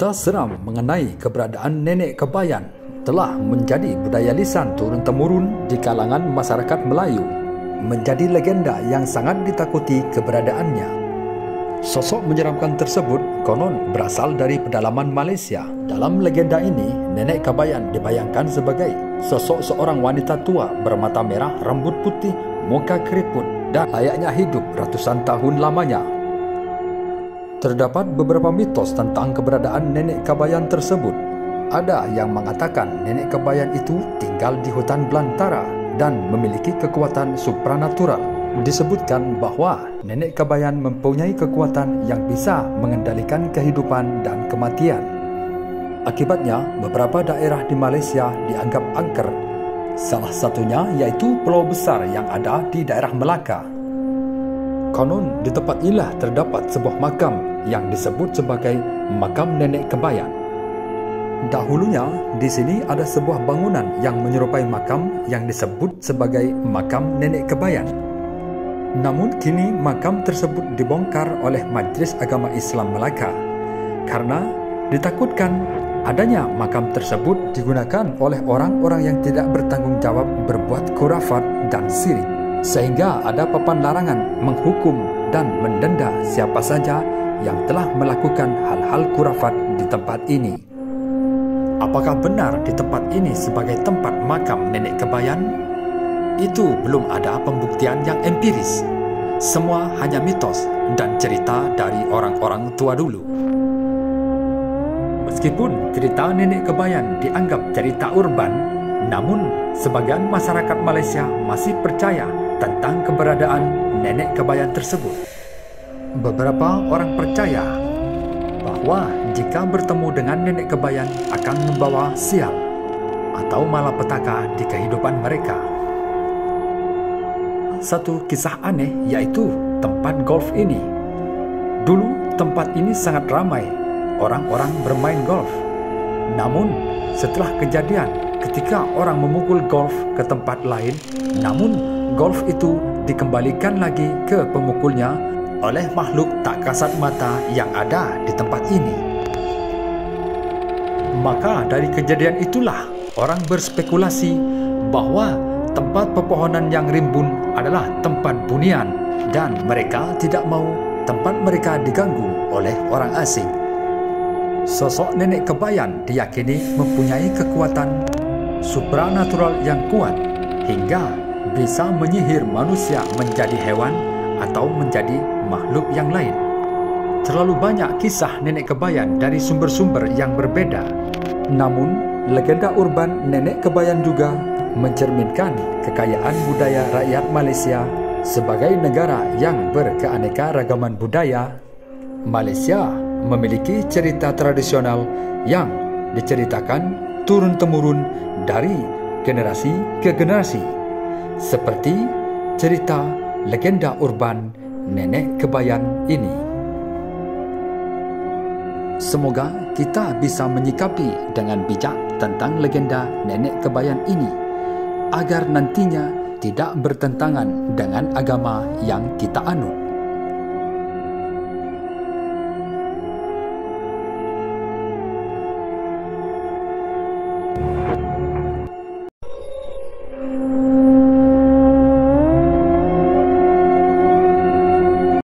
Cerita seram mengenai keberadaan nenek kebayan telah menjadi budaya lisan turun-temurun di kalangan masyarakat Melayu, menjadi legenda yang sangat ditakuti keberadaannya. Sosok menyeramkan tersebut konon berasal dari pedalaman Malaysia. Dalam legenda ini, nenek kebayan dibayangkan sebagai sosok seorang wanita tua bermata merah, rambut putih, muka keriput, dan layaknya hidup ratusan tahun lamanya. Terdapat beberapa mitos tentang keberadaan nenek kebayan tersebut. Ada yang mengatakan nenek kebayan itu tinggal di hutan belantara dan memiliki kekuatan supranatural. Disebutkan bahwa nenek kebayan mempunyai kekuatan yang bisa mengendalikan kehidupan dan kematian. Akibatnya, beberapa daerah di Malaysia dianggap angker. Salah satunya yaitu pulau besar yang ada di daerah Melaka. Konon di tempat inilah terdapat sebuah makam yang disebut sebagai makam nenek kebayan. Dahulunya di sini ada sebuah bangunan yang menyerupai makam yang disebut sebagai makam nenek kebayan. Namun kini makam tersebut dibongkar oleh Majlis Agama Islam Melaka karena ditakutkan adanya makam tersebut digunakan oleh orang-orang yang tidak bertanggung jawab berbuat khurafat dan syirik, sehingga ada papan larangan menghukum dan mendenda siapa saja yang telah melakukan hal-hal khurafat di tempat ini. Apakah benar di tempat ini sebagai tempat makam nenek kebayan? Itu belum ada pembuktian yang empiris. Semua hanya mitos dan cerita dari orang-orang tua dulu. Meskipun cerita nenek kebayan dianggap cerita urban, namun sebagian masyarakat Malaysia masih percaya tentang keberadaan nenek kebayan tersebut. Beberapa orang percaya bahwa jika bertemu dengan nenek kebayan akan membawa sial atau malapetaka di kehidupan mereka. Satu kisah aneh yaitu tempat golf ini. Dulu tempat ini sangat ramai orang-orang bermain golf. Namun setelah kejadian ketika orang memukul golf ke tempat lain, namun golf itu dikembalikan lagi ke pemukulnya oleh makhluk tak kasat mata yang ada di tempat ini. Maka dari kejadian itulah orang berspekulasi bahwa tempat pepohonan yang rimbun adalah tempat bunian dan mereka tidak mau tempat mereka diganggu oleh orang asing. Sosok nenek kebayan diyakini mempunyai kekuatan supranatural yang kuat hingga bisa menyihir manusia menjadi hewan atau menjadi makhluk yang lain. Terlalu banyak kisah nenek kebayan dari sumber-sumber yang berbeda. Namun, legenda urban nenek kebayan juga mencerminkan kekayaan budaya rakyat Malaysia sebagai negara yang berkeanekaragaman budaya. Malaysia memiliki cerita tradisional yang diceritakan turun-temurun dari generasi ke generasi, seperti cerita legenda urban nenek kebayan ini. Semoga kita bisa menyikapi dengan bijak tentang legenda nenek kebayan ini, agar nantinya tidak bertentangan dengan agama yang kita anut.